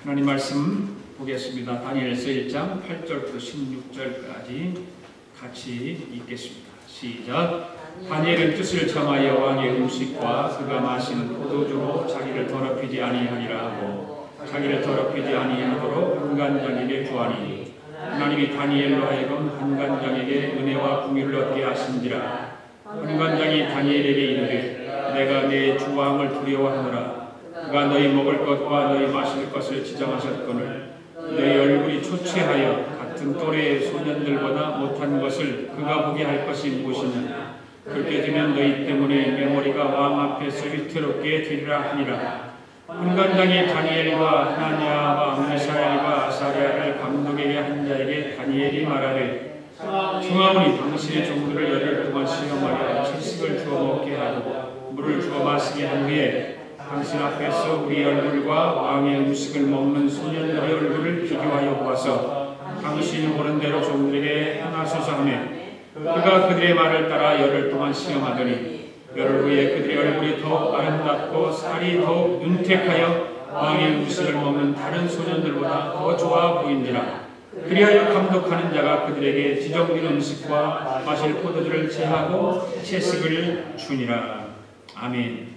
하나님 말씀 보겠습니다. 다니엘서 1장 8절부터 16절까지 같이 읽겠습니다. 시작. 다니엘은 뜻을 정하여 왕의 음식과 그가 마시는 포도주로 자기를 더럽히지 아니하니라 하고 자기를 더럽히지 아니하도록 한간장에게 구하니 하나님이 다니엘로 하여금 한간장에게 은혜와 궁유를 얻게 하신지라. 한간장이 다니엘에게 이르되 내가 내 주 왕을 두려워하노라. 그가 너희 먹을 것과 너희 마실 것을 지정하셨거늘 너희 얼굴이 초췌하여 같은 또래의 소년들보다 못한 것을 그가 보게 할 것이 무엇이냐. 그렇게 되면 너희 때문에 내 머리가 왕 앞에서 위태롭게 되리라 하니라. 한간장이 다니엘과 하나냐와 미사엘과 아사랴를 감독에게 한 자에게 다니엘이 말하되 청하오니 당신의 종들을 열흘 동안 시험하여 채식을 주어 먹게 하고 물을 주어 마시게 한 후에 당신 앞에서 우리 얼굴과 왕의 음식을 먹는 소년들의 얼굴을 비교하여 보아서 당신이 보는 대로 종들에게 행하소서 하며 그가 그들의 말을 따라 열흘 동안 시험하더니 열흘 후에 그들의 얼굴이 더욱 아름답고 살이 더욱 윤택하여 왕의 음식을 먹는 다른 소년들보다 더 좋아 보인지라. 그리하여 감독하는 자가 그들에게 지정된 음식과 마실 포도주를 제하고 채식을 주니라. 아멘.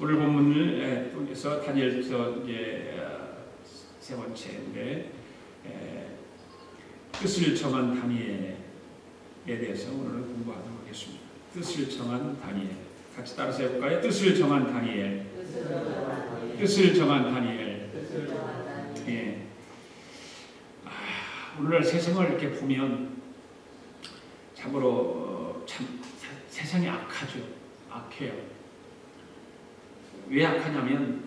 오늘 본문을 통해서 다니엘서 이제 세 번째인데 뜻을 정한 다니엘에 대해서 오늘 공부하도록 하겠습니다. 뜻을 정한 다니엘. 같이 따라서 해볼까요? 뜻을 정한 다니엘. 뜻을 정한 다니엘. 예. 오늘날 세상을 이렇게 보면 참으로 참 세상이 악하죠. 악해요. 왜 악하냐면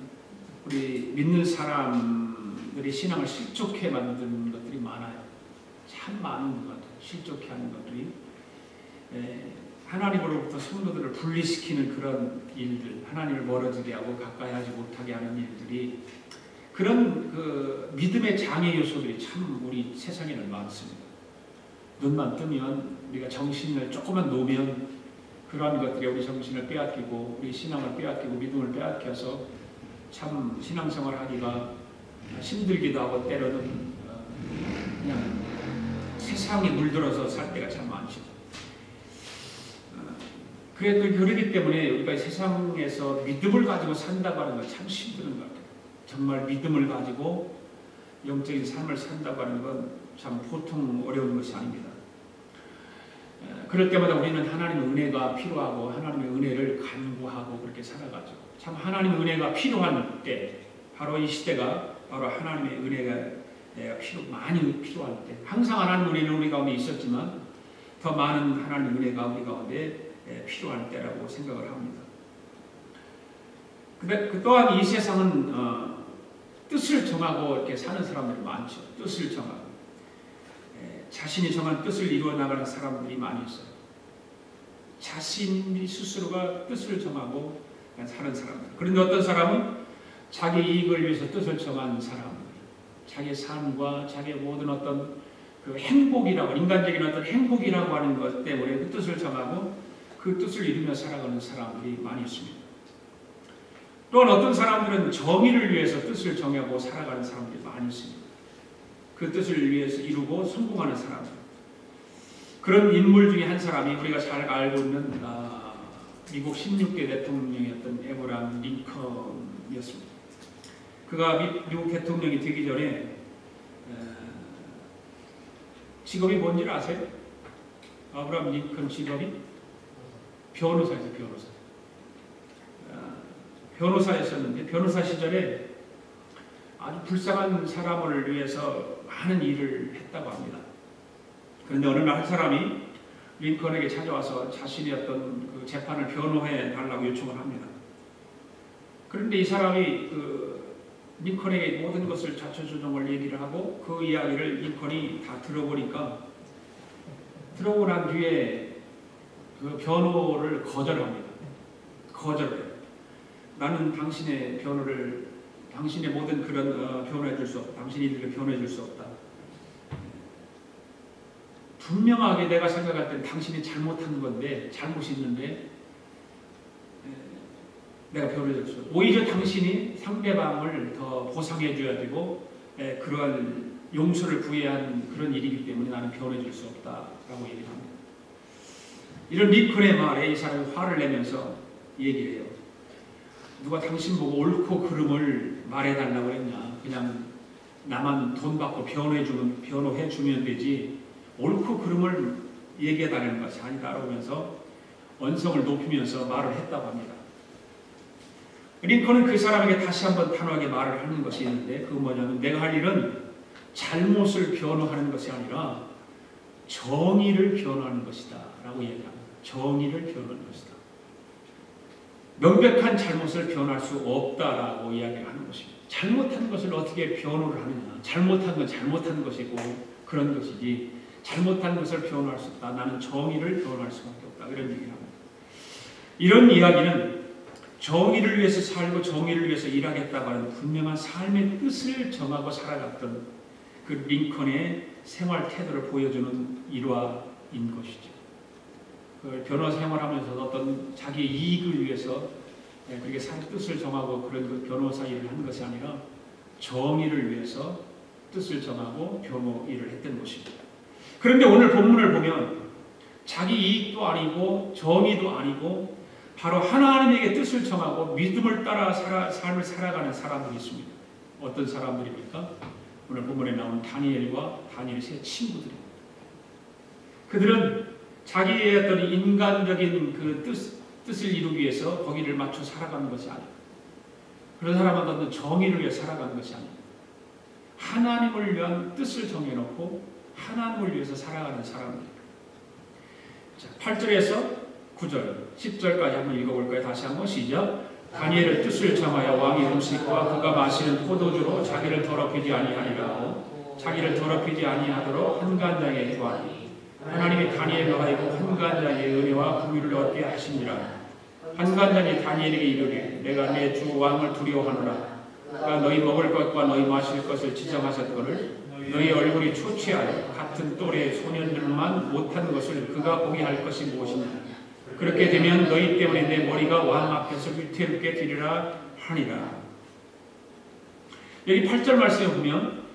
우리 믿는 사람들이 신앙을 실족해 만드는 것들이 많아요. 참 많은 것 같아요. 실족해 하는 것들이 하나님으로부터 성도들을 분리시키는 그런 일들, 하나님을 멀어지게 하고 가까이 하지 못하게 하는 일들이 그런 그 믿음의 장애 요소들이 참 우리 세상에는 많습니다. 눈만 뜨면 우리가 정신을 조금만 놓으면 그러한 것들이 우리 정신을 빼앗기고 우리 신앙을 빼앗기고 믿음을 빼앗겨서 참 신앙생활 하기가 힘들기도 하고 때로는 그냥 세상에 물들어서 살 때가 참 많죠. 그러기 때문에 우리가 세상에서 믿음을 가지고 산다고 하는 건 참 힘든 것 같아요. 정말 믿음을 가지고 영적인 삶을 산다고 하는 건 참 보통 어려운 것이 아닙니다. 그럴 때마다 우리는 하나님의 은혜가 필요하고 하나님의 은혜를 간구하고 그렇게 살아가죠. 참 하나님의 은혜가 필요한 때, 바로 이 시대가 바로 하나님의 은혜가 많이 필요할 때, 항상 하나님의 은혜는 우리 가운데 있었지만 더 많은 하나님의 은혜가 우리 가운데 필요할 때라고 생각을 합니다. 근데 또한 이 세상은 뜻을 정하고 이렇게 사는 사람들이 많죠. 뜻을 정하고 자신이 정한 뜻을 이루어 나가는 사람들이 많이 있어요. 자신이 스스로가 뜻을 정하고 사는 사람들. 그런데 어떤 사람은 자기 이익을 위해서 뜻을 정한 사람들, 자기 삶과 자기의 모든 어떤 그 행복이라고, 인간적인 어떤 행복이라고 하는 것 때문에 그 뜻을 정하고 그 뜻을 이루며 살아가는 사람들이 많이 있습니다. 또한 어떤 사람들은 정의를 위해서 뜻을 정하고 살아가는 사람들이 많이 있습니다. 그 뜻을 위해서 이루고 성공하는 사람들. 그런 인물 중에 한 사람이 우리가 잘 알고 있는 미국 16대 대통령이었던 에브라함 링컨이었습니다. 그가 미국 대통령이 되기 전에 직업이 뭔지를 아세요? 아브라함 링컨 직업이 변호사였어요. 변호사였었는데 변호사 시절에 아주 불쌍한 사람을 위해서 많은 일을 했다고 합니다. 그런데 어느 날 한 사람이 링컨에게 찾아와서 자신의 어떤 그 재판을 변호해 달라고 요청을 합니다. 그런데 이 사람이 그 링컨에게 모든 것을 자초지종을 얘기를 하고 그 이야기를 링컨이 다 들어보니까 들어보고 난 뒤에 그 변호를 거절합니다. 거절해요. 나는 당신의 변호를 당신의 모든 그런 변호해 줄 수 없다. 당신이 이들을 변호해 줄 수 없다. 분명하게 내가 생각할 땐 당신이 잘못한 건데 잘못이 있는데 내가 변호해줄 수 없다. 오히려 당신이 상대방을 더 보상해줘야 되고 그러한 용서를 구해야 하는 그런 일이기 때문에 나는 변호해줄 수 없다라고 얘기를 합니다. 이런 링컨의 말에 이 사람이 화를 내면서 얘기를 해요. 누가 당신 보고 옳고 그름을 말해달라고 했냐. 그냥 나만 돈 받고 변호해주면 되지 옳고 그름을 얘기해달라는 것이 아니다라고 하면서 언성을 높이면서 말을 했다고 합니다. 링컨은 그 사람에게 다시 한번 단호하게 말을 하는 것이 있는데 그건 뭐냐면 내가 할 일은 잘못을 변호하는 것이 아니라 정의를 변호하는 것이다 라고 얘기합니다. 정의를 변호하는 것이다. 명백한 잘못을 변호할 수 없다라고 이야기를 하는 것입니다. 잘못한 것을 어떻게 변호를 하느냐. 잘못한 건 잘못한 것이고 그런 것이지 잘못한 것을 변호할 수 없다. 나는 정의를 변호할 수밖에 없다. 이런 얘기를 합니다. 이런 이야기는 정의를 위해서 살고 정의를 위해서 일하겠다고 하는 분명한 삶의 뜻을 정하고 살아갔던 그 링컨의 생활 태도를 보여주는 일화인 것이죠. 그 변호 생활하면서 어떤 자기 이익을 위해서 그렇게 뜻을 정하고 그런 그 변호사 일을 한 것이 아니라 정의를 위해서 뜻을 정하고 변호 일을 했던 것입니다. 그런데 오늘 본문을 보면 자기 이익도 아니고 정의도 아니고 바로 하나님에게 뜻을 정하고 믿음을 따라 삶을 살아가는 사람들이 있습니다. 어떤 사람들입니까? 오늘 본문에 나온 다니엘과 다니엘의 세 친구들입니다. 그들은 자기의 어떤 인간적인 그 뜻을 이루기 위해서 거기를 맞춰 살아가는 것이 아니고 그런 사람은 어떤 정의를 위해 살아가는 것이 아니고 하나님을 위한 뜻을 정해놓고 하나님을 위해서 살아가는 사람들입니다. 자, 8절에서 9절, 10절까지 한번 읽어볼까요? 다시 한번 시작. 다니엘의 뜻을 정하여 왕의 음식과 그가 마시는 포도주로 자기를 더럽히지 아니하니라. 자기를 더럽히지 아니하도록 한간장에 구하니 하나님이 다니엘로 하여금 한간장의 은혜와 긍휼을 얻게 하시니라. 한간장이 다니엘에게 이르되 내가 내 주 왕을 두려워하노라. 그가 너희 먹을 것과 너희 마실 것을 지정하셨거늘 너희 얼굴이 초췌하여 같은 또래의 소년들만 못한 것을 그가 보게 할 것이 무엇이냐. 그렇게 되면 너희 때문에 내 머리가 왕 앞에서 위태롭게 되리라 하니라. 여기 8절 말씀에 보면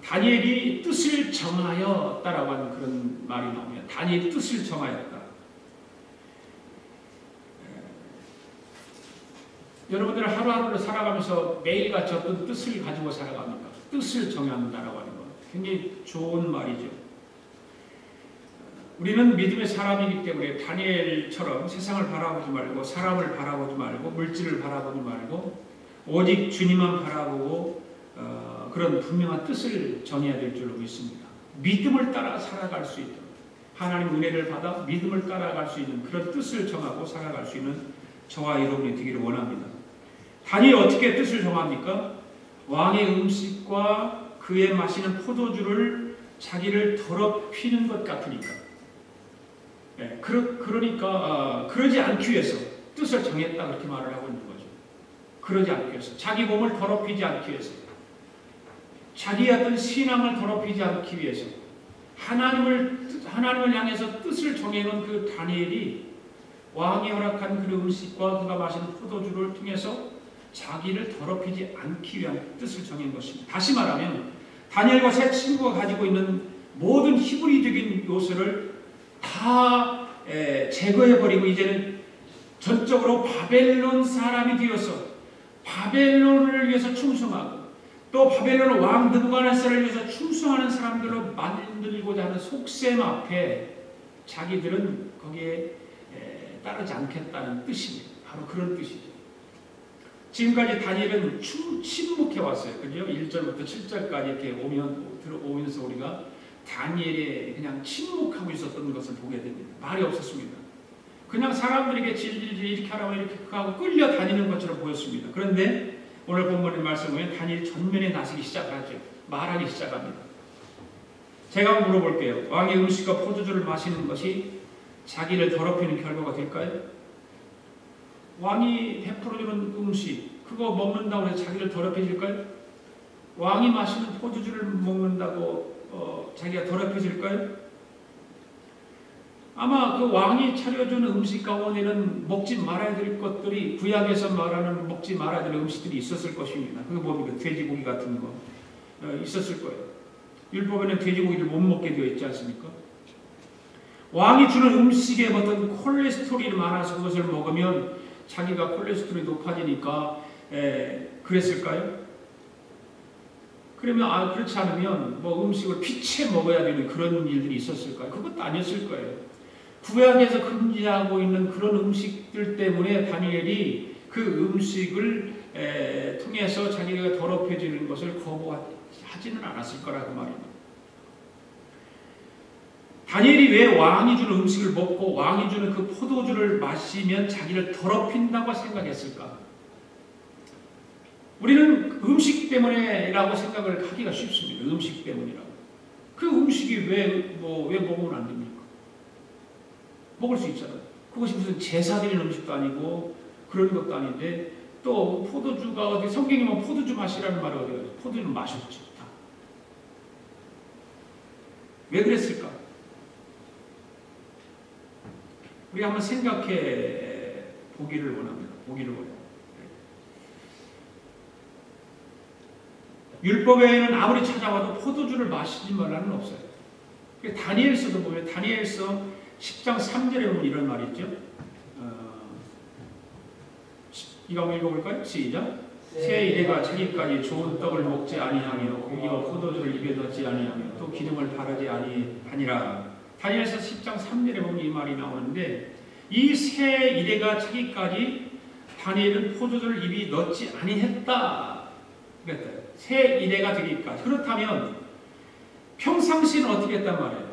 다니엘이 뜻을 정하였다라고 하는 그런 말이 나오면 다니엘이 뜻을 정하였다. 여러분들은 하루하루를 살아가면서 매일같이 어떤 뜻을 가지고 살아갑니다. 뜻을 정한다라고 하는 것 굉장히 좋은 말이죠. 우리는 믿음의 사람이기 때문에 다니엘처럼 세상을 바라보지 말고 사람을 바라보지 말고 물질을 바라보지 말고 오직 주님만 바라보고 그런 분명한 뜻을 정해야 될 줄로 믿습니다. 믿음을 따라 살아갈 수 있도록 하나님 은혜를 받아 믿음을 따라갈 수 있는 그런 뜻을 정하고 살아갈 수 있는 저와 여러분이 되기를 원합니다. 다니엘이 어떻게 뜻을 정합니까? 왕의 음식과 그의 마시는 포도주를 자기를 더럽히는 것 같으니까 그러니까 그러지 않기 위해서 뜻을 정했다 그렇게 말을 하고 있는 거죠. 그러지 않기 위해서 자기 몸을 더럽히지 않기 위해서 자기의 어떤 신앙을 더럽히지 않기 위해서 하나님을 향해서 뜻을 정해놓은 그 다니엘이 왕이 허락한 그 음식과 그가 마시는 포도주를 통해서 자기를 더럽히지 않기 위한 뜻을 정한 것입니다. 다시 말하면 다니엘과 세 친구가 가지고 있는 모든 히브리적인 요소를 다 제거해버리고 이제는 전적으로 바벨론 사람이 되어서 바벨론을 위해서 충성하고 또 바벨론 왕 느부갓네살을 위해서 충성하는 사람들로 만들고자 하는 속셈 앞에 자기들은 거기에 따르지 않겠다는 뜻입니다. 바로 그런 뜻이죠. 지금까지 다니엘은 침묵해 왔어요. 그죠? 1절부터 7절까지 이렇게 오면서 우리가 다니엘이 그냥 침묵하고 있었던 것을 보게 됩니다. 말이 없었습니다. 그냥 사람들에게 질질 이렇게 하라고 이렇게 하고 끌려다니는 것처럼 보였습니다. 그런데 오늘 본문의 말씀을 보면 다니엘이 전면에 나서기 시작하죠. 말하기 시작합니다. 제가 한번 물어볼게요. 왕의 음식과 포도주를 마시는 것이 자기를 더럽히는 결과가 될까요? 왕이 베풀어주는 음식 그거 먹는다고 해서 자기를 더럽혀질까요? 왕이 마시는 포도주를 먹는다고 자기가 더럽혀질까요? 아마 그 왕이 차려준 음식 가운데는 먹지 말아야 될 것들이, 구약에서 말하는 먹지 말아야 될 음식들이 있었을 것입니다. 그게 뭡니까? 돼지고기 같은 거 있었을 거예요. 율법에는 돼지고기를 못 먹게 되어 있지 않습니까? 왕이 주는 음식에 어떤 콜레스테롤이 많아서 그것을 먹으면 자기가 콜레스테롤이 높아지니까 그랬을까요? 그러면 그렇지 않으면 뭐 음식을 피채 먹어야 되는 그런 일들이 있었을까요? 그것도 아니었을 거예요. 구약에서 금지하고 있는 그런 음식들 때문에 다니엘이 그 음식을 통해서 자기가 더럽혀지는 것을 거부하지는 않았을 거라고 말입니다. 다니엘이 왜 왕이 주는 음식을 먹고 왕이 주는 그 포도주를 마시면 자기를 더럽힌다고 생각했을까? 우리는 음식 때문에라고 생각을 하기가 쉽습니다. 음식 때문이라고. 그 음식이 왜 먹으면 안 됩니까? 먹을 수 있잖아요. 그것이 무슨 제사 드리는 음식도 아니고 그런 것도 아닌데, 또 포도주가 어디 성경에 보면 포도주 마시라는 말이 어디 가요? 포도주는 마셨지. 왜 그랬을까? 우리 한번 생각해 보기를 원합니다. 보기를 원해요. 율법에는 아무리 찾아와도 포도주를 마시지 말라는 없어요. 다니엘서도 보면 다니엘서 10장 3절에 보면 이런 말이 있죠. 이거 한번 읽어볼까요? 시작. 새 이래가 자기까지 좋은 떡을 먹지 아니하며 고기와 포도주를 입에 넣지 아니하며 또 기름을 바르지 아니하니라. 다니엘서 10장 3절에 보면 이 말이 나오는데, 이 새 이래가 자기까지 다니엘은 포도주를 입에 넣지 아니했다 그랬어요. 새 이래가 되기까지. 그렇다면 평상시는 어떻게 했단 말이에요?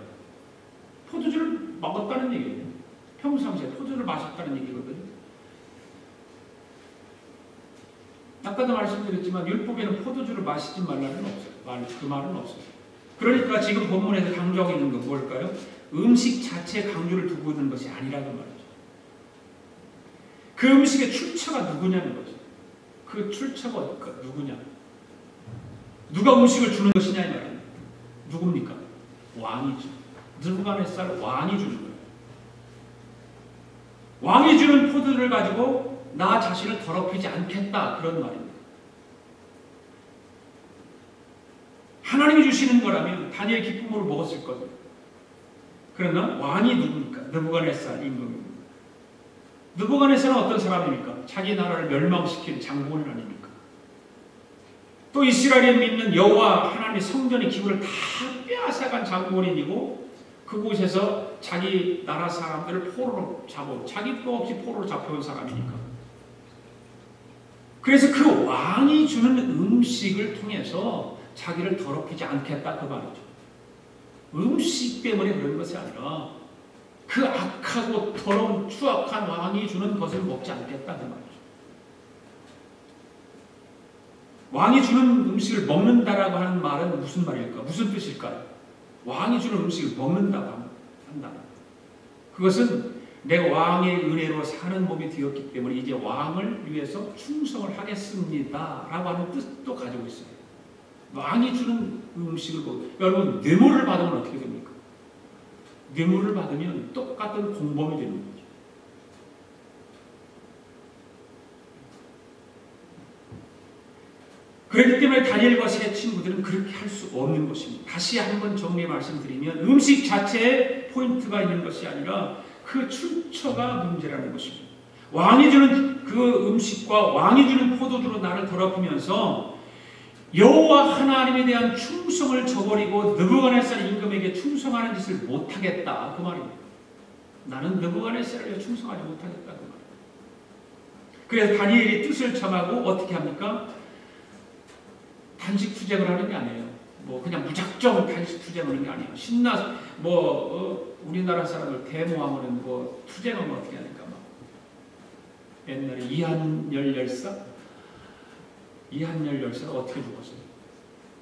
포도주를 먹었다는 얘기예요. 평상시에 포도주를 마셨다는 얘기거든요. 아까도 말씀드렸지만 율법에는 포도주를 마시지 말라는 없어요. 그 말은 없어요. 그러니까 지금 본문에서 강조하고 있는 건 뭘까요? 음식 자체에 강조를 두고 있는 것이 아니라는 말이죠. 그 음식의 출처가 누구냐는 거죠. 그 출처가 누구냐? 누가 음식을 주는 것이냐 이 말이에요. 누굽니까? 왕이죠. 느부갓네살 왕이 주는 거예요. 왕이 주는 포도를 가지고 나 자신을 더럽히지 않겠다, 그런 말입니다. 하나님이 주시는 거라면 다니엘 기쁨으로 먹었을 거예요. 그러나 왕이 누굽니까? 느부갓네살 임금입니다. 느부갓네살은 어떤 사람입니까? 자기 나라를 멸망시킨 장본인 아닙니까? 또 이스라엘에 믿는 여호와 하나님의 성전의 기물을 다 빼앗아간 장본인이고, 그곳에서 자기 나라 사람들을 포로로 잡아온, 자기도 없이 포로로 잡혀온 사람이니까. 그래서 그 왕이 주는 음식을 통해서 자기를 더럽히지 않겠다, 그 말이죠. 음식 때문에 그런 것이 아니라 그 악하고 더러운 추악한 왕이 주는 것을 먹지 않겠다, 그 말이죠. 왕이 주는 음식을 먹는다라고 하는 말은 무슨 말일까? 무슨 뜻일까요? 왕이 주는 음식을 먹는다고 한다. 그것은 내가 왕의 은혜로 사는 몸이 되었기 때문에 이제 왕을 위해서 충성을 하겠습니다 라고 하는 뜻도 가지고 있어요. 왕이 주는 음식을 먹고, 여러분 뇌물을 받으면 어떻게 됩니까? 뇌물을 받으면 똑같은 공범이 되는 거죠. 그렇기 때문에 다니엘과 세 친구들은 그렇게 할 수 없는 것입니다. 다시 한번 정리해 말씀드리면 음식 자체에 포인트가 있는 것이 아니라 그 출처가 문제라는 것입니다. 왕이 주는 그 음식과 왕이 주는 포도주로 나를 더럽히면서 여호와 하나님에 대한 충성을 저버리고 느부갓네살 임금에게 충성하는 짓을 못하겠다, 그 말입니다. 나는 느부갓네살에게 충성하지 못하겠다, 그 말입니다. 그래서 다니엘이 뜻을 정하고 어떻게 합니까? 단식 투쟁을 하는 게 아니에요. 뭐 그냥 무작정 단식 투쟁하는 게 아니에요. 신나서 우리나라 사람들 데모하면 뭐 투쟁하면 어떻게 하니까 막 옛날에 이한열 열사가 어떻게 죽었어요?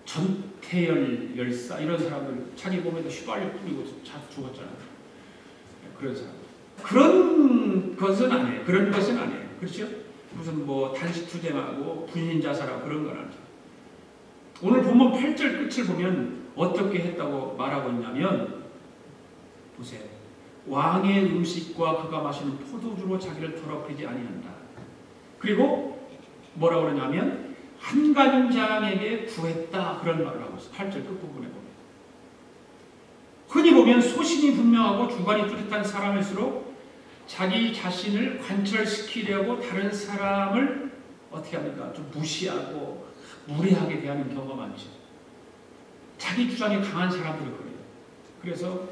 전태열 열사 이런 사람들 자기 몸에다 휘발유 뿌리고 죽었잖아요. 그런 사람. 그런 것은 아니에요. 그런 것은 아니에요. 그렇죠? 무슨 뭐 단식 투쟁하고 분신 자살하고 그런 건 아니죠. 오늘 본문 8절 끝을 보면 어떻게 했다고 말하고 있냐면, 보세요. 왕의 음식과 그가 마시는 포도주로 자기를 더럽히지 아니한다. 그리고 뭐라고 그러냐면 한간장에게 구했다 그런 말을 하고 있어요. 8절 끝부분에 보면. 흔히 보면 소신이 분명하고 주관이 뚜렷한 사람일수록 자기 자신을 관철시키려고 다른 사람을 어떻게 합니까? 좀 무시하고 무례하게 대하는 경우가 많죠. 자기 주장이 강한 사람들이 그래요. 그래서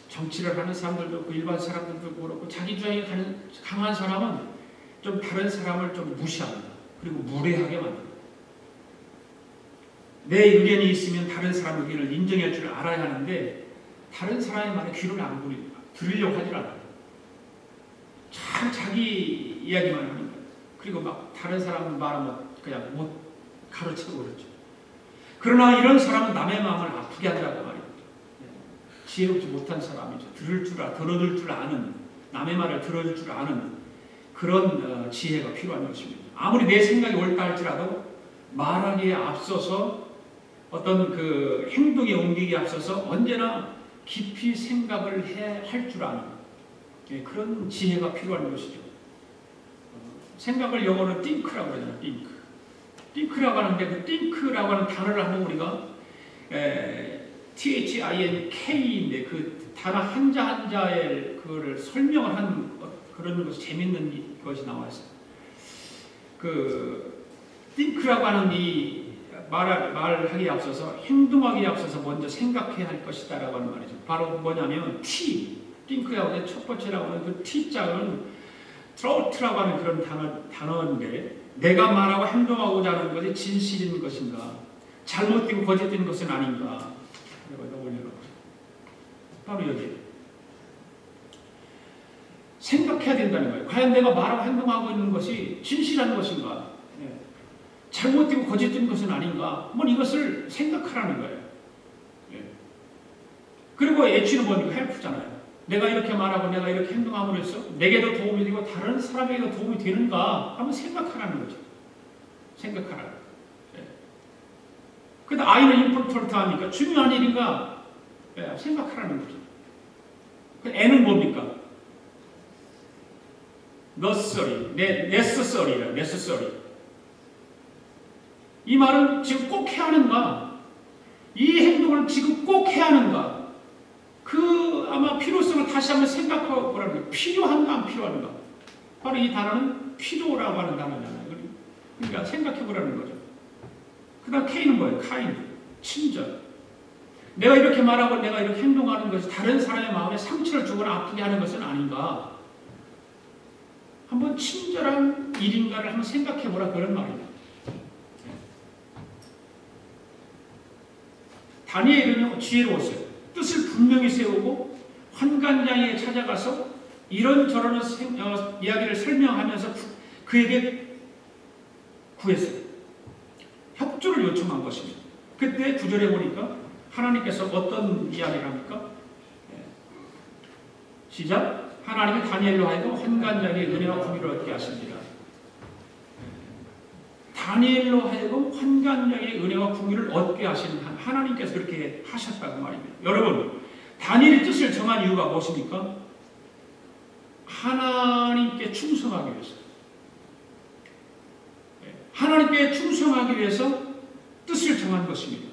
정치를 하는 사람들도 그 일반 사람들도 그렇고 자기 주장이 강한 사람은 좀 다른 사람을 좀 무시합니다. 그리고 무례하게 만듭니다. 내 의견이 있으면 다른 사람 의견을 인정할 줄 알아야 하는데 다른 사람의 말에 귀를 안 부립니다. 들으려고 하질 않아요. 참 자기 이야기만 하는 거예요. 그리고 막 다른 사람 말하면 그냥 못 가르치고 그러죠. 그러나 이런 사람은 남의 마음을 아프게 한다고 말입니다. 지혜롭지 못한 사람이죠. 들어줄 줄 아는, 남의 말을 들어줄 줄 아는 그런 지혜가 필요한 것입니다. 아무리 내 생각이 옳다 할지라도 말하기에 앞서서 어떤 그 행동에 옮기기에 앞서서 언제나 깊이 생각을 할 줄 아는 그런 지혜가 필요한 것이죠. 생각을 영어로 think라고 그러잖아요. think라고 하는데 그 think라고 하는 단어를 한번 우리가 think인데 그 단어 한자 한자의 그거를 설명을 한 그런 것이 재밌는 것이 나와 있어요. 그 think라고 하는 이 말하기에 앞서서 행동하기에 앞서서 먼저 생각해야 할 것이다라고 하는 말이죠. 바로 뭐냐면 think라고 하는 첫 번째라고 하는 그 T자는 trought라고 하는 그런 단어인데 내가 말하고 행동하고자 하는 것이 진실인 것인가 잘못되고 거짓된 것은 아닌가 바로 여기 생각해야 된다는 거예요. 과연 내가 말하고 행동하고 있는 것이 진실한 것인가 잘못되고 거짓된 것은 아닌가 한번 이것을 생각하라는 거예요. 그리고 H는 뭐니까 헬프잖아요. 내가 이렇게 말하고 내가 이렇게 행동함으로 해서 내게도 도움이 되고 다른 사람에게도 도움이 되는가 한번 생각하라는 거죠. 생각하라. 근데 I는 임포턴트 하니까 중요한 일인가 생각하라는 거죠. N은 뭡니까? necessary. 이 말은 지금 꼭 해야 하는가? 이 행동을 지금 꼭 해야 하는가? 그 아마 필요성을 다시 한번 생각하고 보라는 거예요. 필요한가 안 필요한가? 바로 이 단어는 필요라고 하는 단어잖아요. 그러니까 생각해 보라는 거죠. 그 다음 K는 뭐예요? kind, 친절. 내가 이렇게 말하고 내가 이렇게 행동하는 것이 다른 사람의 마음에 상처를 주거나 아프게 하는 것은 아닌가? 한번 친절한 일인가를 한번 생각해 보라 그런 말입니다. 다니엘은 지혜로웠어요. 뜻을 분명히 세우고 환관장에 찾아가서 이런저런 이야기를 설명하면서 그에게 구했어요. 협조를 요청한 것입니다. 그때 9절에 보니까 하나님께서 어떤 이야기를 합니까? 시작. 하나님이 다니엘로 하여금 환관장에 은혜와 공의를 얻게 하십니다. 다니엘로 하여금 환관장에 은혜와 공의를 얻게 하시는 하나님께서 그렇게 하셨다고 말입니다. 여러분, 다니엘의 뜻을 정한 이유가 무엇입니까? 하나님께 충성하기 위해서. 하나님께 충성하기 위해서 뜻을 정한 것입니다.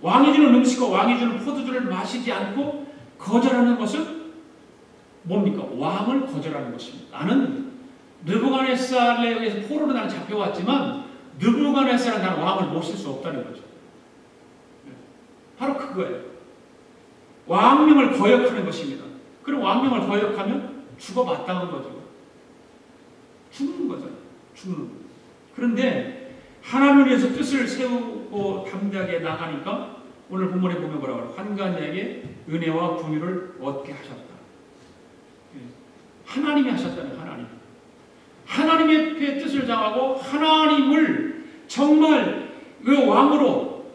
왕이 주는 음식과 왕이 주는 포도주를 마시지 않고 거절하는 것은 뭡니까? 왕을 거절하는 것입니다. 나는 느부갓네살에 의해서 포로로 나는 잡혀왔지만 느부갓네살은 나는 왕을 모실 수 없다는 거죠. 바로 그거예요. 왕명을 거역하는 것입니다. 그럼 왕명을 거역하면 죽어 마땅한 거죠. 죽는 거죠. 죽는. 그런데 하나님을 위해서 뜻을 세우고 담대하게 나가니까 오늘 본문에 보면 뭐라고 하나? 환관장에게 은혜와 공의를 얻게 하셨다. 하나님이 하셨다는 하나님. 하나님의 뜻을 정하고 하나님을 정말 그 왕으로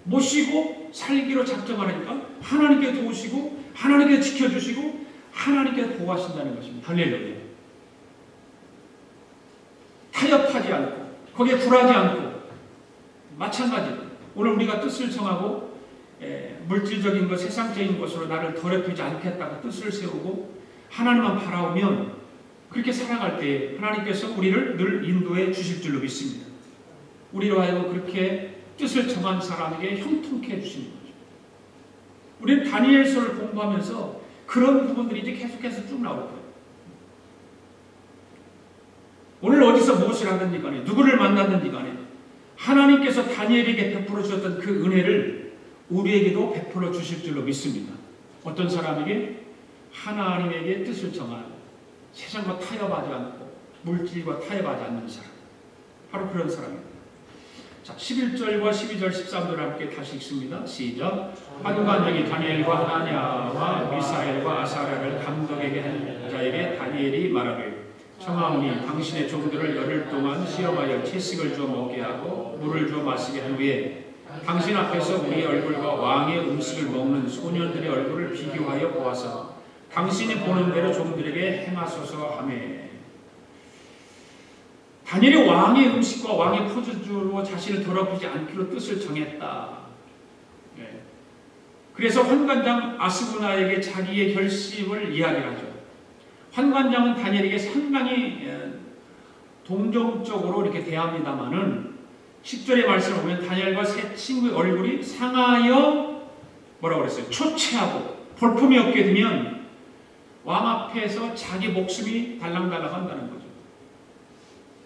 모시고 살기로 작정하니까 하나님께 도우시고 하나님께 지켜주시고 하나님께 보호하신다는 것입니다. 할렐루야. 타협하지 않고 거기에 굴하지 않고 마찬가지로 오늘 우리가 뜻을 정하고 물질적인 것, 세상적인 것으로 나를 더럽히지 않겠다고 뜻을 세우고 하나님만 바라오면 그렇게 살아갈 때 하나님께서 우리를 늘 인도해 주실 줄로 믿습니다. 우리로 하여금 그렇게 뜻을 정한 사람에게 형통케 해주시는 거죠. 우리는 다니엘서를 공부하면서 그런 부분들이 이제 계속해서 쭉 나올 거예요. 오늘 어디서 무엇을 하든지 간에 누구를 만나든지 간에 하나님께서 다니엘에게 베풀어 주셨던 그 은혜를 우리에게도 베풀어 주실 줄로 믿습니다. 어떤 사람에게 하나님에게 뜻을 정한 세상과 타협하지 않고 물질과 타협하지 않는 사람, 바로 그런 사람입니다. 자, 11절과 12절 13절 함께 다시 읽습니다. 시작. 환관장이 다니엘과 하나냐와 미사엘과 아사랴를 감독에게 한 자에게 다니엘이 말하되 청하오니 당신의 종들을 열흘 동안 시험하여 채식을 주어 먹게 하고 물을 주어 마시게 한 후에 당신 앞에서 우리의 얼굴과 왕의 음식을 먹는 소년들의 얼굴을 비교하여 보아서 당신이 보는 대로 종들에게 행하소서 하매. 다니엘이 왕의 음식과 왕의 포도주로 자신을 더럽히지 않기로 뜻을 정했다. 네. 그래서 환관장 아스부나에게 자기의 결심을 이야기하죠. 환관장은 다니엘에게 상당히 동정적으로 이렇게 대합니다마는 10절의 말씀을 보면 다니엘과 세 친구의 얼굴이 상하여 뭐라고 그랬어요? 초췌하고 볼품이 없게 되면 왕 앞에서 자기 목숨이 달랑달랑 한다는 거죠.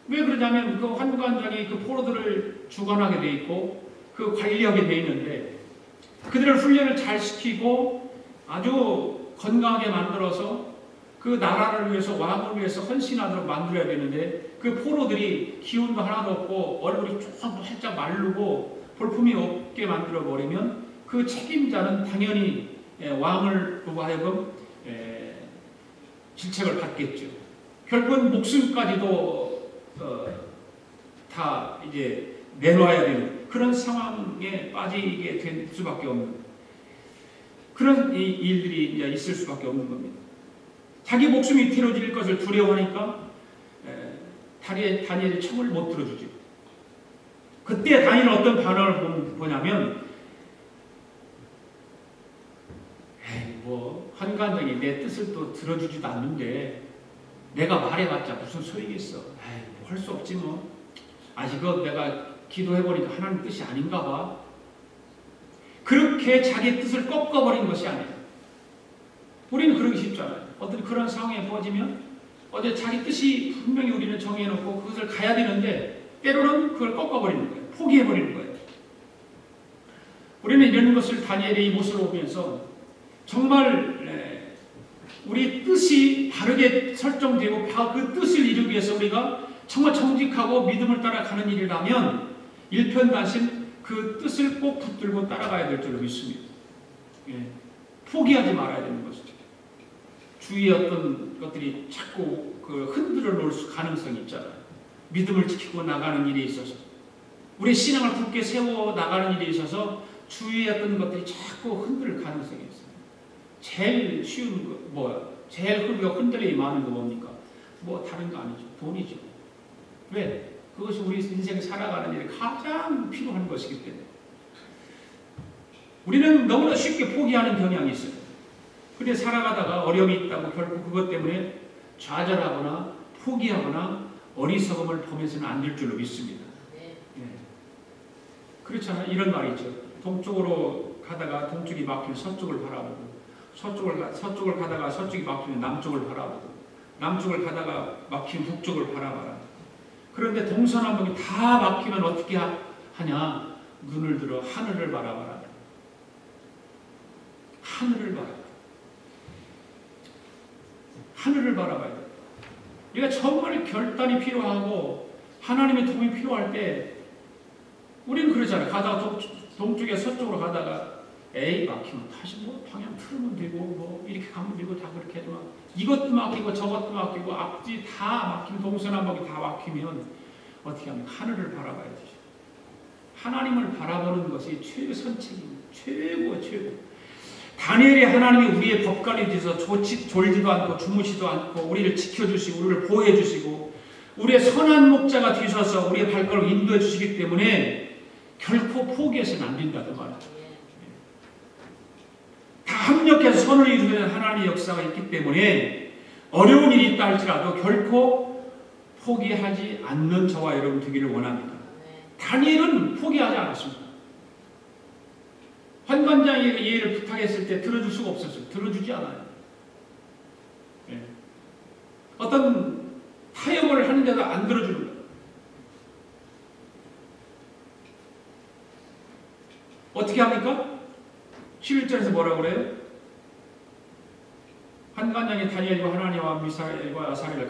왜 그러냐면 그 환관장이 그 포로들을 주관하게 돼 있고 그 관리하게 돼 있는데 그들을 훈련을 잘 시키고 아주 건강하게 만들어서 그 나라를 위해서 왕을 위해서 헌신하도록 만들어야 되는데 그 포로들이 기운도 하나도 없고 얼굴이 조금 살짝 마르고 볼품이 없게 만들어 버리면 그 책임자는 당연히 왕을 하여금 질책을 받겠죠. 결국은 목숨까지도 다 이제 내놓아야 되는 그런 상황에 빠지게 될 수밖에 없는 그런 일들이 이제 있을 수밖에 없는 겁니다. 자기 목숨이 뒤로질 것을 두려워하니까 다니엘의 청을 못 들어주죠. 그때 다니엘은 어떤 반응을 보냐면 뭐 환관장이 내 뜻을 또 들어주지도 않는데 내가 말해봤자 무슨 소용이겠어. 뭐 할 수 없지 뭐. 이거 내가 기도해보니까 하나님 뜻이 아닌가 봐. 그렇게 자기 뜻을 꺾어버린 것이 아니에요. 우리는 그러기 쉽잖아요. 어떤 그런 상황에 빠지면 자기 뜻이 분명히 우리는 정해놓고 그것을 가야 되는데 때로는 그걸 꺾어버리는 거예요. 포기해버리는 거예요. 우리는 이런 것을 다니엘의 이 모습을 보면서 정말 우리 뜻이 바르게 설정되고 그 뜻을 이루기 위해서 우리가 정말 정직하고 믿음을 따라가는 일이라면 일편단심 그 뜻을 꼭 붙들고 따라가야 될 줄로 믿습니다. 포기하지 말아야 되는 것이죠. 주위의 어떤 것들이 자꾸 흔들어 놓을 가능성이 있잖아요. 믿음을 지키고 나가는 일에 있어서 우리 신앙을 굳게 세워 나가는 일에 있어서 주위의 어떤 것들이 자꾸 흔들 가능성이 있어요. 제일 쉬운 거 제일 흔들림이 많은 거 뭡니까? 다른 거 아니죠. 돈이죠. 왜? 그것이 우리 인생 살아가는 일에 가장 필요한 것이기 때문에 우리는 너무나 쉽게 포기하는 경향이 있어요. 근데 살아가다가 어려움이 있다고 결국 그것 때문에 좌절하거나 포기하거나 어리석음을 범해서는 안 될 줄로 믿습니다. 그렇잖아요. 이런 말이 있죠. 동쪽으로 가다가 동쪽이 막히면 서쪽을 바라보고 서쪽을 가다가 서쪽이 막히면 남쪽을 바라보고 남쪽을 가다가 막히면 북쪽을 바라봐라. 그런데 동서남북이 다 막히면 어떻게 하냐? 눈을 들어 하늘을 바라봐라. 하늘을 바라봐. 하늘을 바라봐야 돼. 우리가 정말 결단이 필요하고 하나님의 도움이 필요할 때 우리는 그러잖아요. 가다가 동쪽에 서쪽으로 가다가 막히면 다시 방향 틀면 되고 이렇게 가면 되고 다 그렇게 해도 이것도 막히고 저것도 막히고 앞뒤 다 막히면 동서남북이 다 막히면 어떻게 하면 하늘을 바라봐야 되죠. 하나님을 바라보는 것이 최선책입니다. 최고. 다니엘이 하나님이 우리의 법관이 되어서 졸지도 않고 주무시도 않고 우리를 지켜주시고 우리를 보호해 주시고 우리의 선한 목자가 되셔서 우리의 발걸음을 인도해 주시기 때문에 결코 포기해서는 안 된다는 말이죠. 합력해서 선을 이루는 하나님의 역사가 있기 때문에 어려운 일이 있다 할지라도 결코 포기하지 않는 저와 여러분 되기를 원합니다. 다니엘은 포기하지 않았습니다. 환관장에게 예를 부탁했을 때 들어줄 수가 없었어요. 들어주지 않아요. 네. 어떤 타협을 하는데도 안 들어주는 거예요. 어떻게 합니까? 11절에서 뭐라고 그래요? 환관장이 다니엘과 하나니와 미사엘과 아사엘을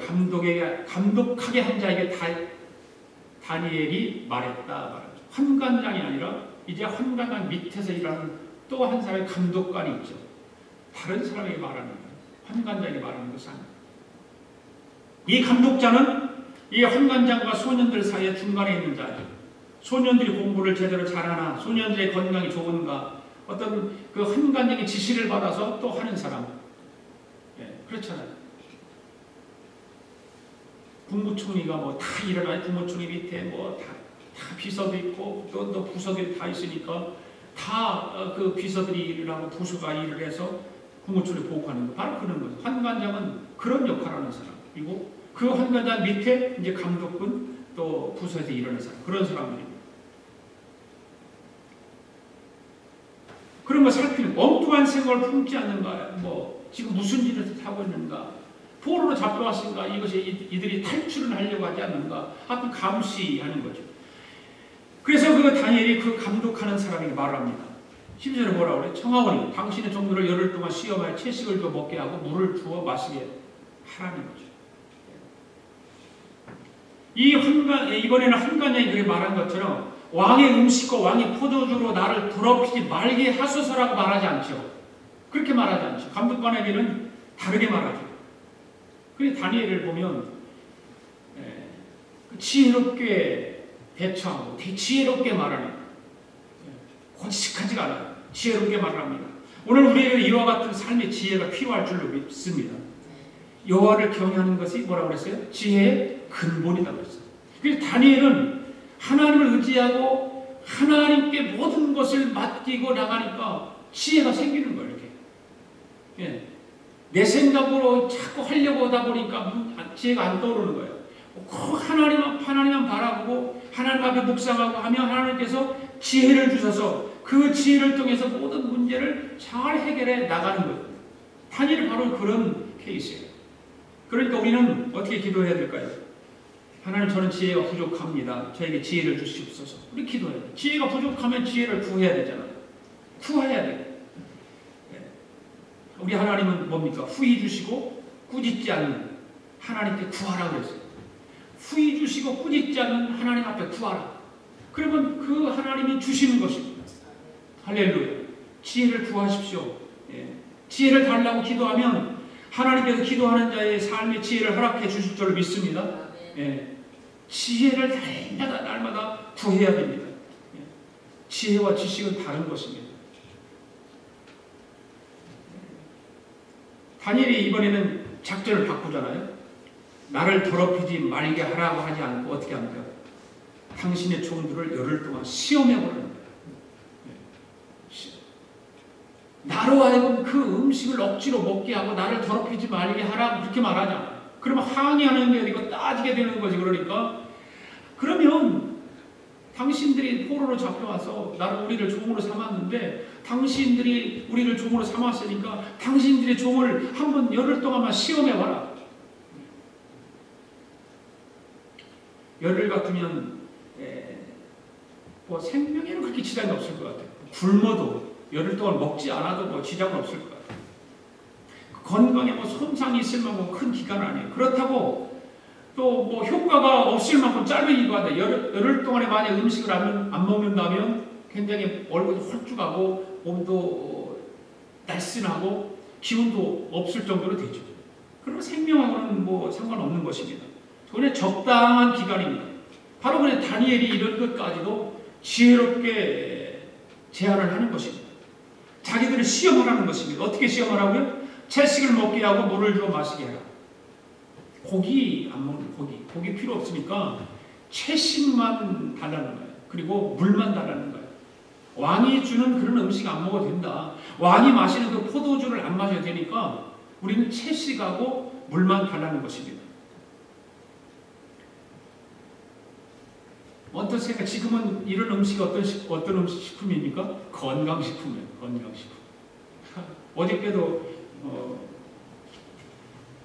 감독하게 한 자에게 다니엘이 말했다 말하죠. 환관장이 아니라 이제 환관장 밑에서 일하는 또 한 사람의 감독관이 있죠. 다른 사람에게 말하는 거예요. 환관장이 말하는 것은 아닙니다. 이 감독자는 이 환관장과 소년들 사이에 중간에 있는 자죠. 소년들이 공부를 제대로 잘하나, 소년들의 건강이 좋은가, 어떤 그 환관장의 지시를 받아서 또 하는 사람. 예, 그렇잖아요. 국무총리가 뭐 다 일어나요. 국무총리 밑에 뭐 다 비서도 있고 또 부서들이 다 있으니까 다 그 비서들이 일을 하고 부서가 일을 해서 국무총리 보고하는 거. 바로 그런 거죠. 환관장은 그런 역할을 하는 사람이고 그 환관장 밑에 이제 감독군 또 부서에서 일하는 사람. 그런 사람들입니다. 그런 거 살피는 엉뚱한 생각을 품지 않는가, 뭐 지금 무슨 일을 하고 있는가, 포로로 잡혀왔으니까 이것이 이들이 탈출을 하려고 하지 않는가, 하여튼 감시하는 거죠. 그래서 그 다니엘이 그 감독하는 사람에게 말을 합니다. 12절에 뭐라고 그래? 청하오니 당신의 종들을 열흘 동안 시험하여 채식을 줘 먹게 하고 물을 주어 마시게 하라는 거죠. 이번에는 환관장이 그렇게 말한 것처럼 왕의 음식과 왕의 포도주로 나를 더럽히지 말게 하소서라고 말하지 않죠. 그렇게 말하지 않죠. 감독관에게는 다르게 말하죠. 그런데 다니엘을 보면 지혜롭게 대처하고 지혜롭게 말하는, 고지식하지가 않아요. 지혜롭게 말합니다. 오늘 우리에게 이와 같은 삶의 지혜가 필요할 줄로 믿습니다. 여호와를 경외하는 것이 뭐라고 그랬어요? 지혜의 근본이라고 그랬어요. 그래서 다니엘은 하나님을 의지하고 하나님께 모든 것을 맡기고 나가니까 지혜가 생기는 거예요. 이렇게. 예. 내 생각으로 자꾸 하려고 하다 보니까 지혜가 안 떠오르는 거예요. 하나님만 바라보고 하나님 앞에 묵상하고 하면 하나님께서 지혜를 주셔서 그 지혜를 통해서 모든 문제를 잘 해결해 나가는 거예요. 다니엘은 바로 그런 케이스예요. 그러니까 우리는 어떻게 기도해야 될까요? 하나님, 저는 지혜가 부족합니다. 저에게 지혜를 주시옵소서. 우리 기도해야 돼요. 지혜가 부족하면 지혜를 구해야 되잖아요. 구해야 돼요. 우리 하나님은 뭡니까? 후히 주시고 꾸짖지 않는 하나님께 구하라고 했어요. 후히 주시고 꾸짖지 않는 하나님 앞에 구하라. 그러면 그 하나님이 주시는 것입니다. 할렐루야. 지혜를 구하십시오. 예. 지혜를 달라고 기도하면 하나님께서 기도하는 자의 삶의 지혜를 허락해 주실 줄 믿습니다. 예. 지혜를 날마다 구해야 됩니다. 예. 지혜와 지식은 다른 것입니다. 다니엘이 이번에는 작전을 바꾸잖아요. 나를 더럽히지 말게 하라고 하지 않고 어떻게 합니까? 당신의 종들을 열흘 동안 시험해보라는 거예요. 나로 하여금 그 음식을 억지로 먹게 하고 나를 더럽히지 말게 하라고 그렇게 말하잖아요. 그러면 항의하는 게 아니고 따지게 되는 거지. 그러니까 그러면 당신들이 포로로 잡혀와서 우리를 종으로 삼았는데 당신들이 우리를 종으로 삼았으니까 당신들의 종을 한번 열흘 동안만 시험해봐라. 열흘 같으면 뭐 생명에는 그렇게 지장이 없을 것 같아요. 굶어도 열흘 동안 먹지 않아도 뭐 지장은 없을 것 같아요. 건강에 뭐 손상이 있을 만큼 큰 기간은 아니에요. 그렇다고 또 뭐 효과가 없을 만큼 짧은 기간인데 열흘 동안에 만약 음식을 안 먹는다면 굉장히 얼굴이 홀쭉하고 몸도 날씬하고 기운도 없을 정도로 되죠. 그러면 생명하고는 뭐 상관없는 것입니다. 그냥 적당한 기간입니다. 바로 그냥 다니엘이 이런 것까지도 지혜롭게 제안을 하는 것입니다. 자기들을 시험하라는 것입니다. 어떻게 시험하라고요? 채식을 먹게 하고 물을 주어 마시게 하라. 고기 안 먹는 고기 필요 없으니까 채식만 달라는 거예요. 그리고 물만 달라는 거예요. 왕이 주는 그런 음식 안 먹어도 된다. 왕이 마시는 그 포도주를 안 마셔도 되니까 우리는 채식하고 물만 달라는 것입니다. 어떤 생각, 지금은 이런 음식이 어떤 음식 식품입니까? 건강식품이에요. 건강식품. 어저께도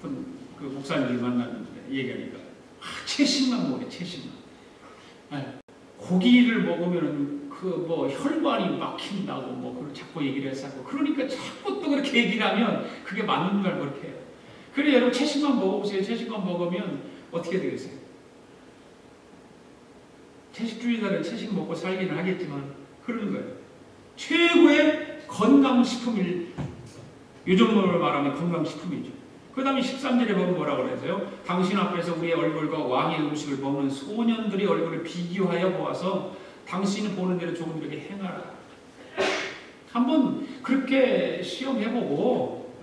그 목사님들 만났는데 얘기하니까 채식만 먹어요. 채식만. 고기를 먹으면 그 뭐 혈관이 막힌다고 뭐 그걸 자꾸 얘기를 했었고, 그러니까 자꾸 또 그렇게 얘기를 하면 그게 맞는 걸 그렇게 해요. 그래 여러분 채식만 먹어보세요. 채식만 먹으면 어떻게 되겠어요? 채식주의자는 채식 먹고 살기는 하겠지만 그러는 거예요. 최고의 건강식품일, 요즘으로 말하면 건강식품이죠. 그 다음에 13절에 보면 뭐라고 그러세요? 당신 앞에서 우리의 얼굴과 왕의 음식을 먹는 소년들의 얼굴을 비교하여 보아서 당신이 보는 대로 종들에게 행하라. 한번 그렇게 시험해보고,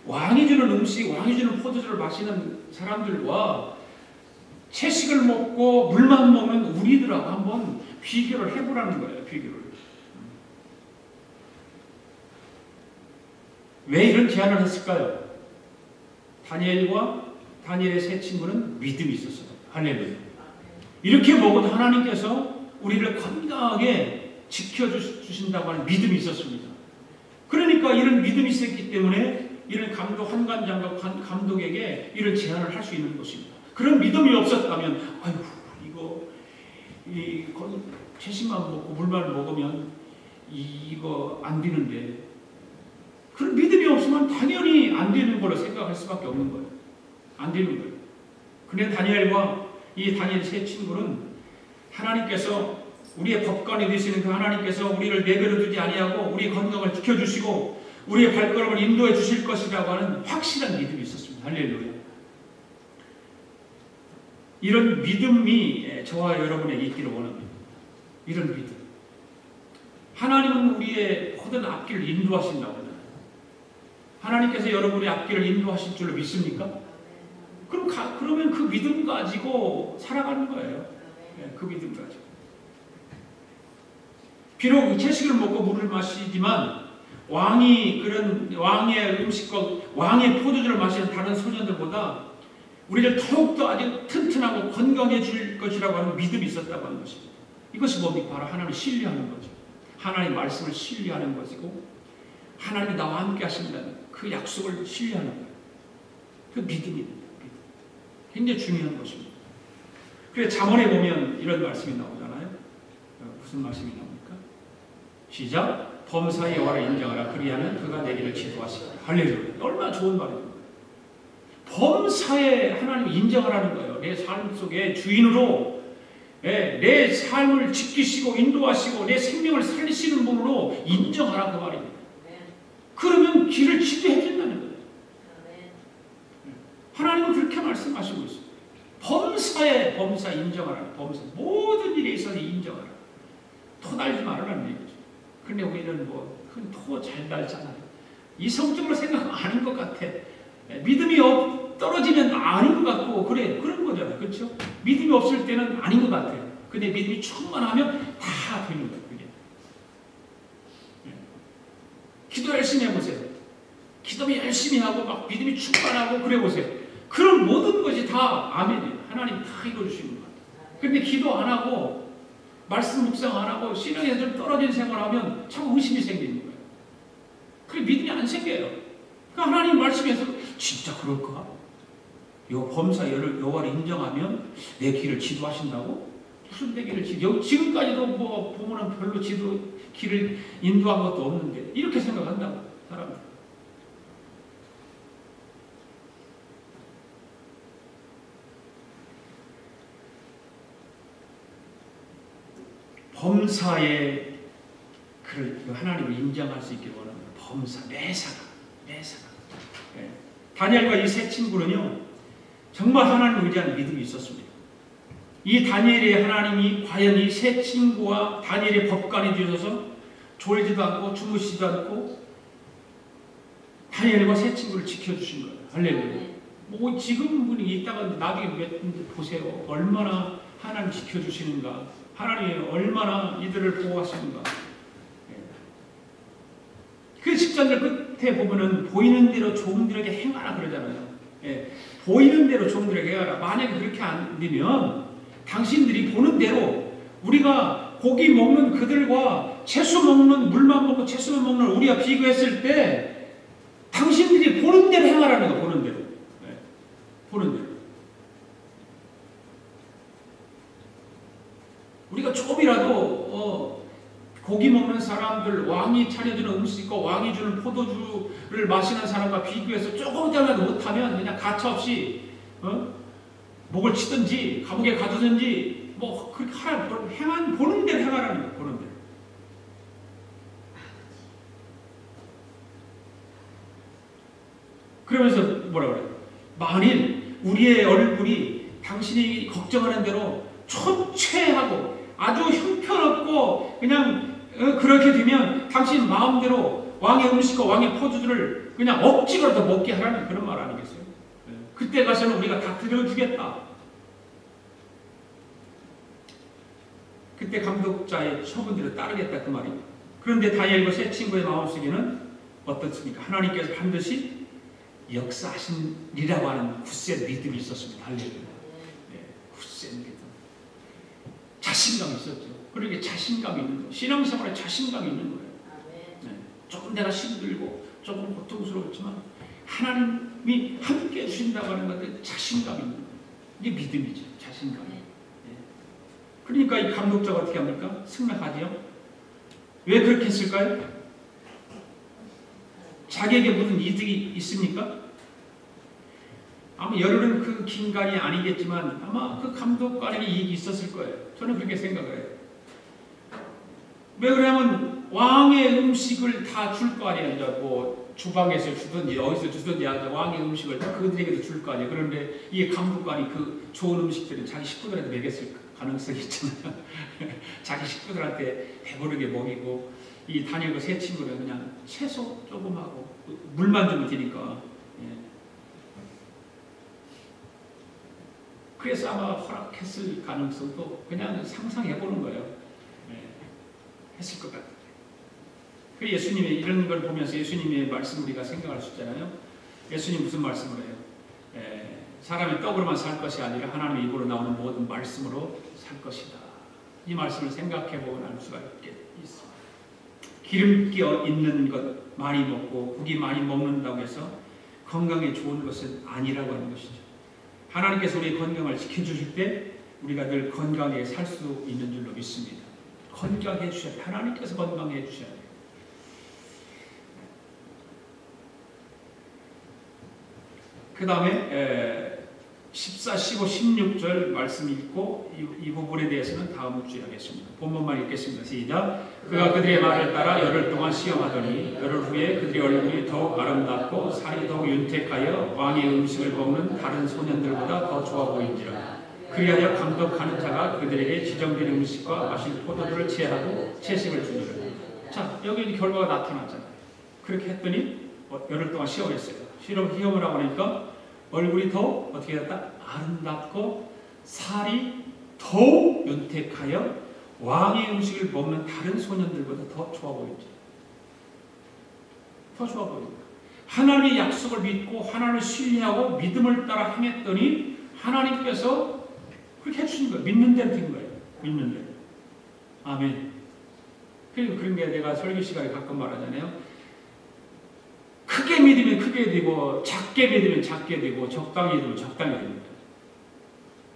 왕이 주는 음식, 왕이 주는 포도주를 마시는 사람들과 채식을 먹고 물만 먹는 우리들하고 한번 비교를 해보라는 거예요. 비교를. 왜 이런 제안을 했을까요? 다니엘과 다니엘의 세 친구는 믿음이 있었어요. 할렐루야. 이렇게 먹은 하나님께서 우리를 건강하게 지켜주신다고 하는 믿음이 있었습니다. 그러니까 이런 믿음이 있었기 때문에 이런 감독, 한관장과 감독에게 이런 제안을 할 수 있는 것입니다. 그런 믿음이 없었다면, 아이고, 채식만 먹고 물만 먹으면 이거 안 되는데, 그런 믿음이 없으면 당연히 안 되는 걸로 생각할 수밖에 없는 거예요. 안 되는 거예요. 근데 다니엘과 이 다니엘 세 친구는 하나님께서, 우리의 법관이 되시는 그 하나님께서 우리를 내버려 두지 아니하고 우리의 건강을 지켜주시고 우리의 발걸음을 인도해 주실 것이라고 하는 확실한 믿음이 있었습니다. 할렐루야. 이런 믿음이 저와 여러분에게 있기를 원합니다. 이런 믿음. 하나님은 우리의 모든 앞길을 인도하신다고 하잖아요. 하나님께서 여러분의 앞길을 인도하실 줄로 믿습니까? 그러면 그 믿음 가지고 살아가는 거예요. 그 믿음 가지고. 비록 채식을 먹고 물을 마시지만 왕의 음식과 왕의 포도주를 마시는 다른 소년들보다 우리를 더욱더 아주 튼튼하고 건강해질 것이라고 하는 믿음이 있었다고 하는 것입니다. 이것이 뭡니까? 바로 하나님을 신뢰하는 거죠. 하나님의 말씀을 신뢰하는 것이고, 하나님이 나와 함께 하신다는 그 약속을 신뢰하는 거예요. 그 믿음입니다. 굉장히 중요한 것입니다. 그래서 잠언에 보면 이런 말씀이 나오잖아요. 무슨 말씀이 나옵니까? 시작. 범사의 여호와를 인정하라. 그리하면 그가 내게를 지도하시리라. 할렐루야. 얼마나 좋은 말입니다. 범사의 하나님을 인정하라는 거예요. 내 삶 속에 주인으로, 내 삶을 지키시고 인도하시고 내 생명을 살리시는 분으로 인정하라, 그 말입니다. 그러면 길을 지도해 준다는 거예요. 하나님은 그렇게 말씀하시고 있어요. 범사 인정하라. 범사 모든 일에 있어서 인정하라. 토 달지 말라는 얘기죠. 근데 우리는 토 잘 달잖아요. 이성적으로 생각하면 아닌 것 같아. 믿음이 떨어지면 아닌 것 같고, 그런 거잖아요. 그렇죠? 믿음이 없을 때는 아닌 것 같아요. 근데 믿음이 충만하면 다 되는 거예요. 그게. 기도 열심히 해보세요. 기도 열심히 하고 막 믿음이 충만하고 그래 보세요. 그런 모든 것이 다 아멘이에요. 하나님 다 이루어주시는 것 같아요. 근데 기도 안 하고 말씀 묵상 안 하고 신앙에 좀 떨어진 생활하면 참 의심이 생기는 거예요. 그래 믿음이 안 생겨요. 그러니까 하나님 말씀에서 진짜 그럴까? 범사 여호와를 인정하면 내 길을 지도하신다고? 무슨 내 길을 지금까지도 보면은 별로 길을 인도한 것도 없는데 이렇게 생각한다고 사람들. 범사에 하나님을 인정할 수 있기를 원합니다. 범사, 매사가. 다니엘과 이 세 친구는요, 정말 하나님을 의지하는 믿음이 있었습니다. 이 다니엘의 하나님이 과연 이 세 친구와 다니엘의 법관이 되셔서 졸지도 않고 주무시지도 않고 다니엘과 세 친구를 지켜주신 거예요. 할렐루야. 지금 분이 있다가 나중에 보세요. 얼마나 하나님 지켜주시는가. 하나님이 얼마나 이들을 보호하시는가. 그 10장들 끝에 보면은 보이는 대로 종들에게 행하라 그러잖아요. 보이는 대로 종들에게 행하라. 만약에 그렇게 안 되면 당신들이 보는 대로 우리가 고기 먹는 그들과 채소 먹는, 물만 먹고 채소만 먹는 우리가 비교했을 때 당신들이 보는 대로 행하라는 거. 보는 대로. 보는 대로. 우리가 조금이라도 고기 먹는 사람들, 왕이 차려주는 음식과 왕이 주는 포도주를 마시는 사람과 비교해서 조금이라도 못하면 그냥 가차없이 목을 치든지 감옥에 가두든지 뭐 그렇게 하라. 보는 대로 행하라는 거예요. 보는 대로. 그러면서 뭐라 그래요? 만일 우리의 얼굴이 당신이 걱정하는 대로 초췌하고 아주 형편없고 그냥 그렇게 되면 당신 마음대로 왕의 음식과 왕의 포도주를 그냥 억지로라도 먹게 하라는 그런 말 아니겠어요? 그때 가서는 우리가 다 들여주겠다. 그때 감독자의 처분대로 따르겠다 그 말이에요. 그런데 다니엘과 세 친구의 마음속에는 어떻습니까? 하나님께서 반드시 역사하시리라고 하는 굳센 믿음이 있었습니다. 할렐루야. 굳센 믿음. 자신감이 있었죠. 그러게 자신감이 있는 거예요. 신앙생활에 자신감이 있는 거예요. 조금 내가 힘들고 조금 고통스러웠지만 하나님이 함께 해주신다고 하는 것에 자신감이 있는 거예요. 이게 믿음이죠. 자신감이. 그러니까 이 감독자가 어떻게 합니까? 승낙하지요. 왜 그렇게 했을까요? 자기에게 무슨 이득이 있습니까? 아마 열흘은 그 긴간이 아니겠지만 아마 그 감독관에게 이익이 있었을 거예요. 저는 그렇게 생각을 해요. 왜 그러냐면 왕의 음식을 다 줄 거 아니에요. 이제 뭐 주방에서 주든지 어디서 주든지 왕의 음식을 다 그들에게도 줄 거 아니에요. 그런데 이 감독관이 그 좋은 음식들은 자기 식구들한테 먹였을 가능성이 있잖아요. 자기 식구들한테 배부르게 먹이고 이 다니엘과 세 친구는 그냥 채소 조금 하고 물만 주면 되니까. 그래서 아마 허락했을 가능성도 그냥 상상해보는 거예요. 했을 것 같아요. 그 예수님의 이런 걸 보면서 예수님의 말씀 우리가 생각할 수 있잖아요. 예수님 무슨 말씀을 해요? 사람이 떡으로만 살 것이 아니라 하나님의 입으로 나오는 모든 말씀으로 살 것이다. 이 말씀을 생각해보면 알 수가 있습니다. 기름기 있는 것 많이 먹고 고기 많이 먹는다고 해서 건강에 좋은 것은 아니라고 하는 것이죠. 하나님께서 우리의 건강을 지켜주실 때 우리가 늘 건강하게 살 수 있는 줄로 믿습니다. 건강해 주셔야 돼요. 하나님께서 건강해 주셔야 돼요. 그 다음에 14, 15, 16절 말씀 읽고 이 부분에 대해서는 다음 주에 하겠습니다. 본문만 읽겠습니다. 시작. 그가 그들의 말을 따라 열흘 동안 시험하더니 열흘 후에 그들의 얼굴이 더욱 아름답고 살이 더욱 윤택하여 왕의 음식을 먹는 다른 소년들보다 더 좋아 보인지라. 그리하여 감독하는 자가 그들에게 지정된 음식과 마실 포도주를 취하고 채식을 주니라. 자, 여기 결과가 나타났잖아요. 그렇게 했더니 열흘 동안 시험했어요. 시험을 하고 나니까 얼굴이 더 어떻게 됐다? 아름답고 살이 더욱 윤택하여 왕의 음식을 먹는 다른 소년들보다 더 좋아 보이죠. 더 좋아 보입니다. 하나님의 약속을 믿고 하나님을 신뢰하고 믿음을 따라 행했더니 하나님께서 그렇게 해주신 거예요. 믿는 대로 된 거예요. 믿는 대로. 아멘. 그리고 그런 게 내가 설교 시간에 가끔 말하잖아요. 크게 믿으면 크게 되고 작게 믿으면 작게 되고 적당히 믿으면 적당히 됩니다.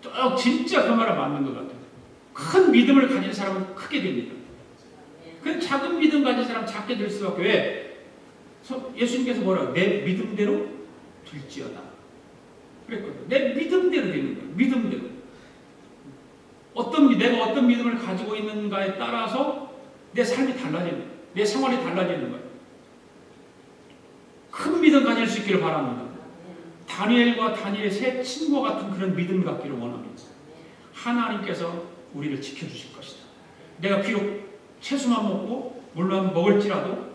또 진짜 그 말은 맞는 것 같아요. 큰 믿음을 가진 사람은 크게 됩니다. 그 작은 믿음 가진 사람은 작게 될 수밖에. 왜? 예수님께서 뭐라고? 내 믿음대로 될지어다. 그랬거든요. 내 믿음대로 되는 거예요. 믿음대로. 내가 어떤 믿음을 가지고 있는가에 따라서 내 삶이 달라지는 거예요. 내 생활이 달라지는 거예요. 큰 믿음 가질 수 있기를 바랍니다. 다니엘과 다니엘의 세 친구와 같은 그런 믿음 갖기를 원합니다. 하나님께서 우리를 지켜주실 것이다. 내가 비록 채소만 먹고 물만 먹을지라도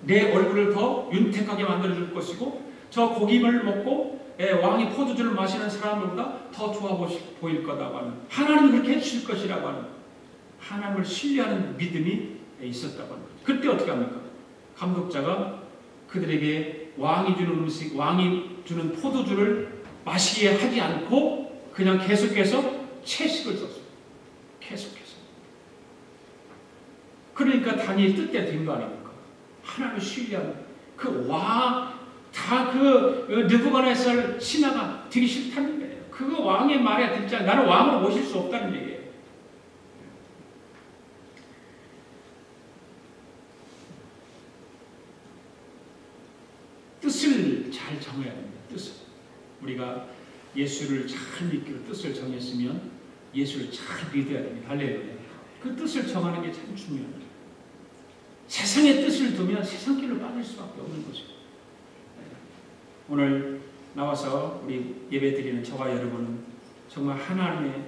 내 얼굴을 더 윤택하게 만들어줄 것이고 저 고기를 먹고 왕이 포도주를 마시는 사람들보다 더 좋아 보일 거다고 하는 하나님이 그렇게 해주실 것이라고 하는 하나님을 신뢰하는 믿음이 있었다고 합니다. 그때 어떻게 합니까? 감독자가 그들에게 왕이 주는 음식, 왕이 주는 포도주를 마시게 하지 않고 그냥 계속해서 채식을 썼어요. 계속해서. 그러니까 다니엘이 뜻대로 된 거 아닙니까? 하나님을 신뢰하는 다 느부갓네살 신하가 되기 싫다는 거예요. 그거 왕의 말에 듣지 않아. 나는 왕으로 모실 수 없다는 얘기예요. 뜻을 잘 정해야 됩니다. 뜻을. 우리가 예수를 잘 믿기로 뜻을 정했으면 예수를 잘 믿어야 됩니다. 할렐루야. 그 뜻을 정하는 게 참 중요합니다. 세상의 뜻을 두면 세상 길로 빠질 수밖에 없는 거죠. 오늘 나와서 우리 예배 드리는 저와 여러분은 정말 하나님의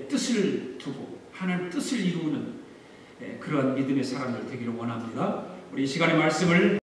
뜻을 두고 하나님의 뜻을 이루는 그런 믿음의 사람들 되기를 원합니다. 우리 이 시간의 말씀을